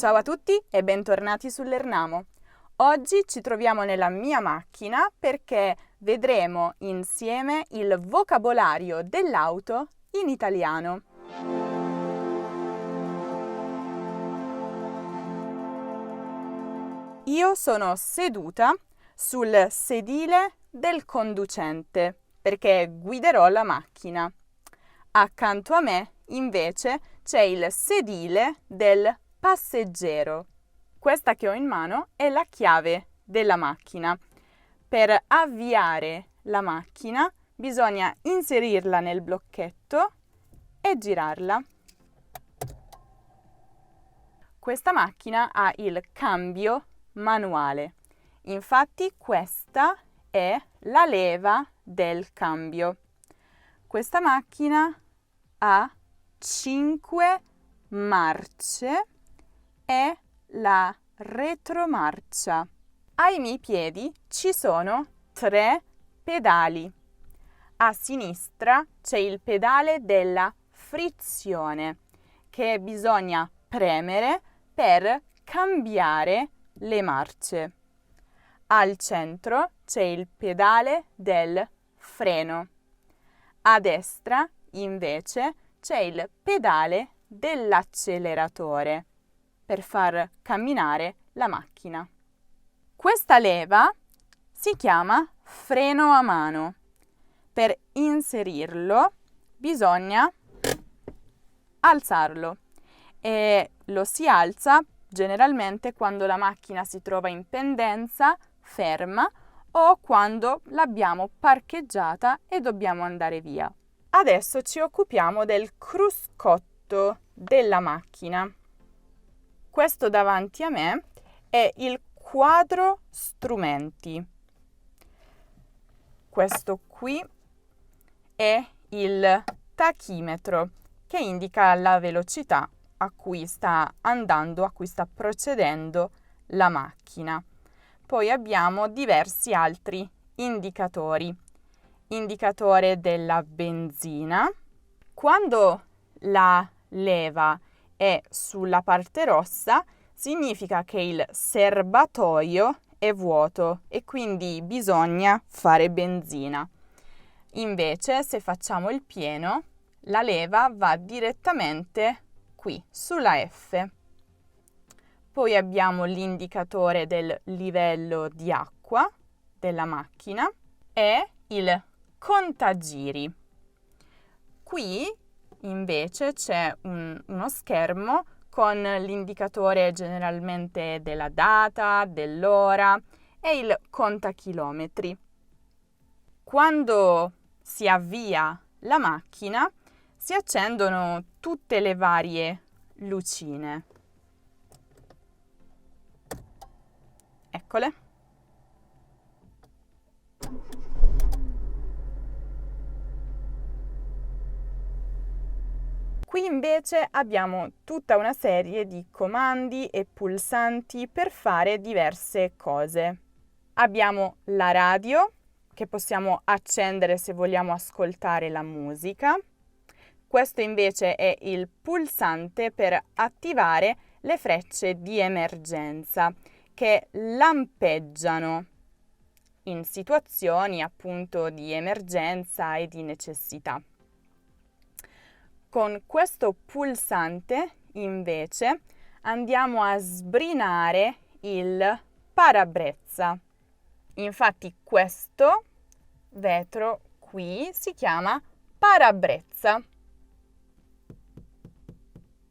Ciao a tutti e bentornati sull'Ernamo. Oggi ci troviamo nella mia macchina perché vedremo insieme il vocabolario dell'auto in italiano. Io sono seduta sul sedile del conducente perché guiderò la macchina. Accanto a me, invece, c'è il sedile del passeggero. Questa che ho in mano è la chiave della macchina. Per avviare la macchina bisogna inserirla nel blocchetto e girarla. Questa macchina ha il cambio manuale. Infatti questa è la leva del cambio. Questa macchina ha 5 marce e la retromarcia. Ai miei piedi ci sono 3 pedali. A sinistra c'è il pedale della frizione che bisogna premere per cambiare le marce. Al centro c'è il pedale del freno. A destra, invece, c'è il pedale dell'acceleratore per far camminare la macchina. Questa leva si chiama freno a mano. Per inserirlo bisogna alzarlo e lo si alza generalmente quando la macchina si trova in pendenza, ferma o quando l'abbiamo parcheggiata e dobbiamo andare via. Adesso ci occupiamo del cruscotto della macchina. Questo davanti a me è il quadro strumenti. Questo qui è il tachimetro che indica la velocità a cui sta andando, a cui sta procedendo la macchina. Poi abbiamo diversi altri indicatori. Indicatore della benzina. Quando la leva è sulla parte rossa, significa che il serbatoio è vuoto e quindi bisogna fare benzina. Invece, se facciamo il pieno, la leva va direttamente qui, sulla F. Poi abbiamo l'indicatore del livello di acqua della macchina e il contagiri. Qui invece c'è uno schermo con l'indicatore generalmente della data, dell'ora e il contachilometri. Quando si avvia la macchina si accendono tutte le varie lucine. Eccole. Qui invece abbiamo tutta una serie di comandi e pulsanti per fare diverse cose. Abbiamo la radio, che possiamo accendere se vogliamo ascoltare la musica. Questo invece è il pulsante per attivare le frecce di emergenza, che lampeggiano in situazioni appunto di emergenza e di necessità. Con questo pulsante invece andiamo a sbrinare il parabrezza. Infatti questo vetro qui si chiama parabrezza.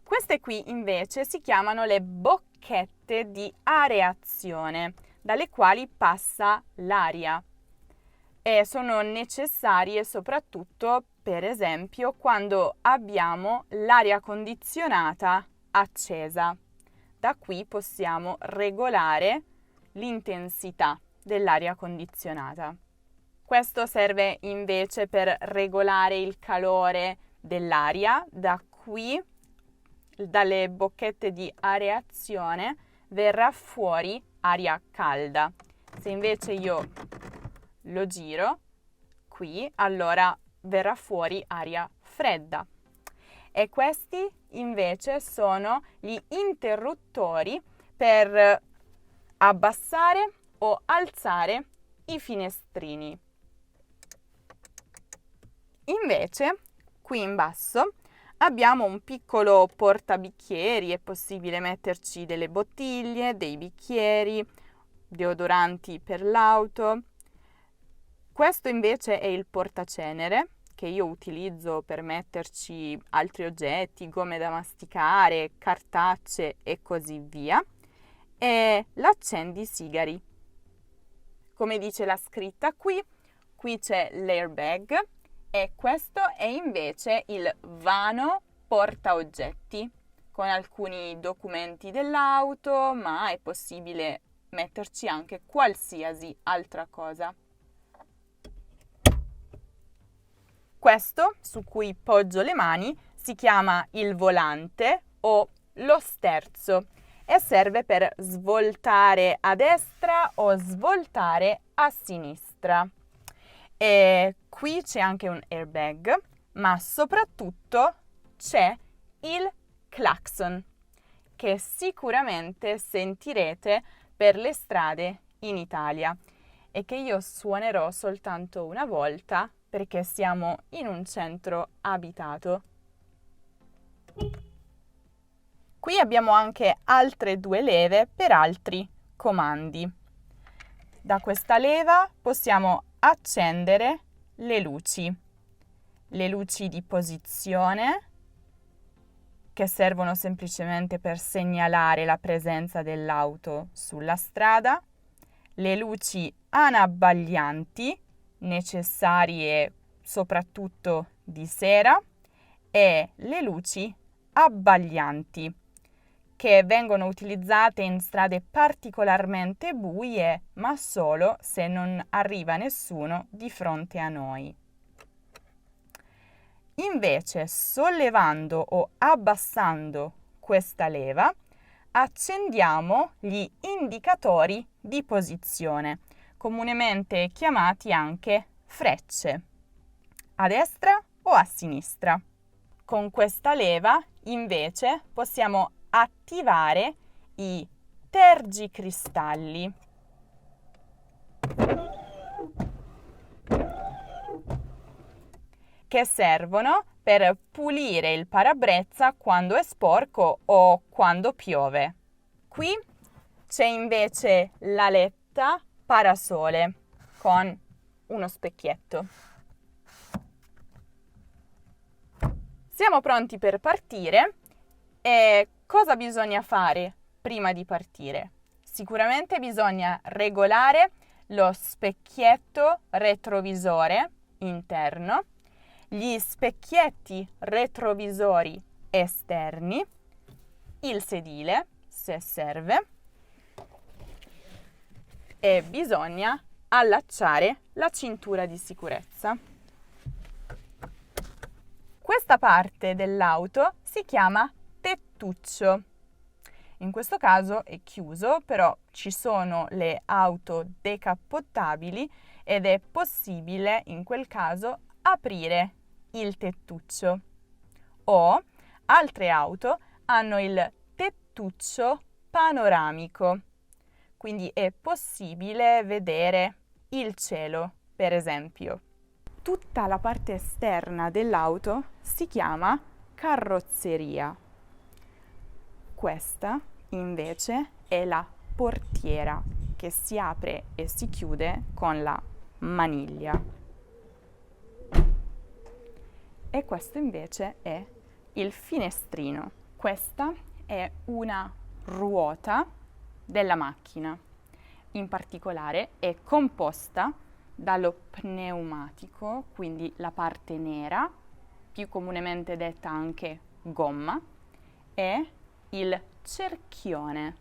Queste qui invece si chiamano le bocchette di areazione, dalle quali passa l'aria e sono necessarie soprattutto, per esempio, quando abbiamo l'aria condizionata accesa. Da qui possiamo regolare l'intensità dell'aria condizionata. Questo serve invece per regolare il calore dell'aria. Da qui, dalle bocchette di areazione, verrà fuori aria calda. Se invece io lo giro qui, allora verrà fuori aria fredda. e questi invece sono gli interruttori per abbassare o alzare i finestrini. Invece, qui in basso abbiamo un piccolo portabicchieri, è possibile metterci delle bottiglie, dei bicchieri, deodoranti per l'auto. Questo invece è il portacenere, che io utilizzo per metterci altri oggetti, gomme da masticare, cartacce e così via. E l'accendisigari. Come dice la scritta qui c'è l'airbag e questo è invece il vano portaoggetti con alcuni documenti dell'auto, ma è possibile metterci anche qualsiasi altra cosa. Questo, su cui poggio le mani, si chiama il volante o lo sterzo e serve per svoltare a destra o svoltare a sinistra. E qui c'è anche un airbag, ma soprattutto c'è il clacson, che sicuramente sentirete per le strade in Italia e che io suonerò soltanto una volta perché siamo in un centro abitato. Qui abbiamo anche altre 2 leve per altri comandi. Da questa leva possiamo accendere le luci di posizione che servono semplicemente per segnalare la presenza dell'auto sulla strada, le luci anabbaglianti necessarie soprattutto di sera e le luci abbaglianti che vengono utilizzate in strade particolarmente buie, ma solo se non arriva nessuno di fronte a noi. Invece, sollevando o abbassando questa leva, accendiamo gli indicatori di posizione, comunemente chiamati anche frecce, a destra o a sinistra. Con questa leva, invece, possiamo attivare i tergicristalli. Che servono per pulire il parabrezza quando è sporco o quando piove. Qui c'è invece l'aletta parasole con uno specchietto. Siamo pronti per partire e cosa bisogna fare prima di partire? Sicuramente bisogna regolare lo specchietto retrovisore interno, gli specchietti retrovisori esterni, il sedile, se serve, e bisogna allacciare la cintura di sicurezza. Questa parte dell'auto si chiama tettuccio. In questo caso è chiuso, però ci sono le auto decappottabili ed è possibile in quel caso aprire il tettuccio. O altre auto hanno il tettuccio panoramico, quindi è possibile vedere il cielo, per esempio. Tutta la parte esterna dell'auto si chiama carrozzeria. Questa invece è la portiera che si apre e si chiude con la maniglia. E questo invece è il finestrino. Questa è una ruota della macchina. In particolare è composta dallo pneumatico, quindi la parte nera, più comunemente detta anche gomma, e il cerchione.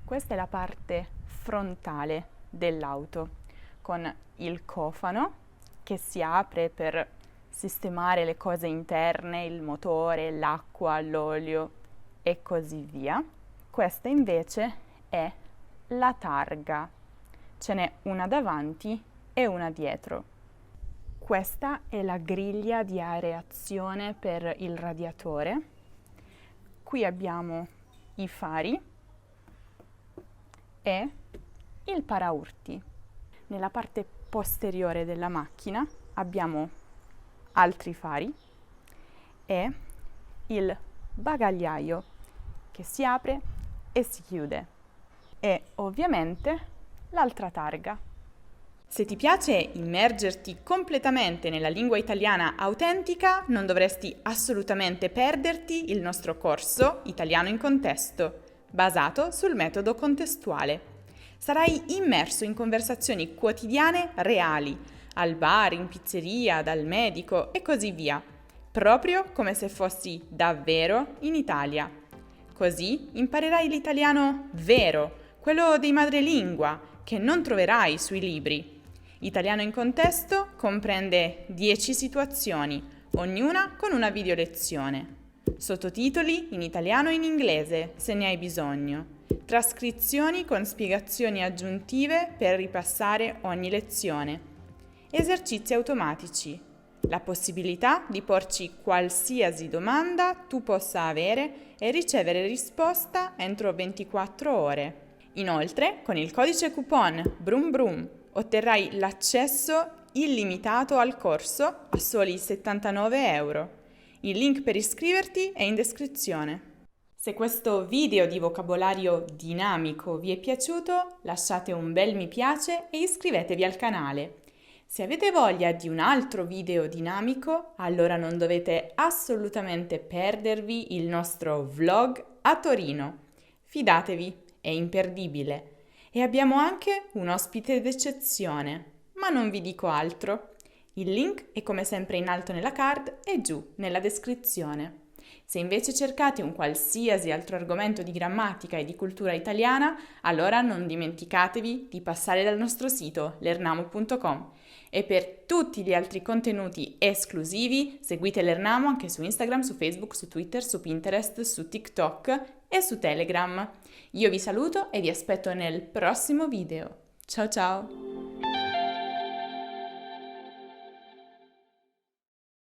Questa è la parte frontale dell'auto, con il cofano che si apre per sistemare le cose interne, il motore, l'acqua, l'olio e così via. Questa invece è la targa. Ce n'è una davanti e una dietro. Questa è la griglia di areazione per il radiatore. Qui abbiamo i fari e il paraurti. Nella parte posteriore della macchina abbiamo altri fari e il bagagliaio che si apre e si chiude e ovviamente l'altra targa. Se ti piace immergerti completamente nella lingua italiana autentica, non dovresti assolutamente perderti il nostro corso Italiano in contesto, basato sul metodo contestuale. Sarai immerso in conversazioni quotidiane reali, al bar, in pizzeria, dal medico e così via, proprio come se fossi davvero in Italia. Così imparerai l'italiano vero, quello dei madrelingua, che non troverai sui libri. Italiano in contesto comprende 10 situazioni, ognuna con una videolezione. Sottotitoli in italiano e in inglese, se ne hai bisogno. Trascrizioni con spiegazioni aggiuntive per ripassare ogni lezione. Esercizi automatici. La possibilità di porci qualsiasi domanda tu possa avere e ricevere risposta entro 24 ore. Inoltre, con il codice coupon BRUMBRUM otterrai l'accesso illimitato al corso a soli 79 euro. Il link per iscriverti è in descrizione. Se questo video di vocabolario dinamico vi è piaciuto, lasciate un bel mi piace e iscrivetevi al canale. Se avete voglia di un altro video dinamico, allora non dovete assolutamente perdervi il nostro vlog a Torino. Fidatevi, è imperdibile. E abbiamo anche un ospite d'eccezione, ma non vi dico altro. Il link è come sempre in alto nella card e giù nella descrizione. Se invece cercate un qualsiasi altro argomento di grammatica e di cultura italiana, allora non dimenticatevi di passare dal nostro sito lernamo.com. E per tutti gli altri contenuti esclusivi seguite Lernamo anche su Instagram, su Facebook, su Twitter, su Pinterest, su TikTok e su Telegram. Io vi saluto e vi aspetto nel prossimo video. Ciao ciao!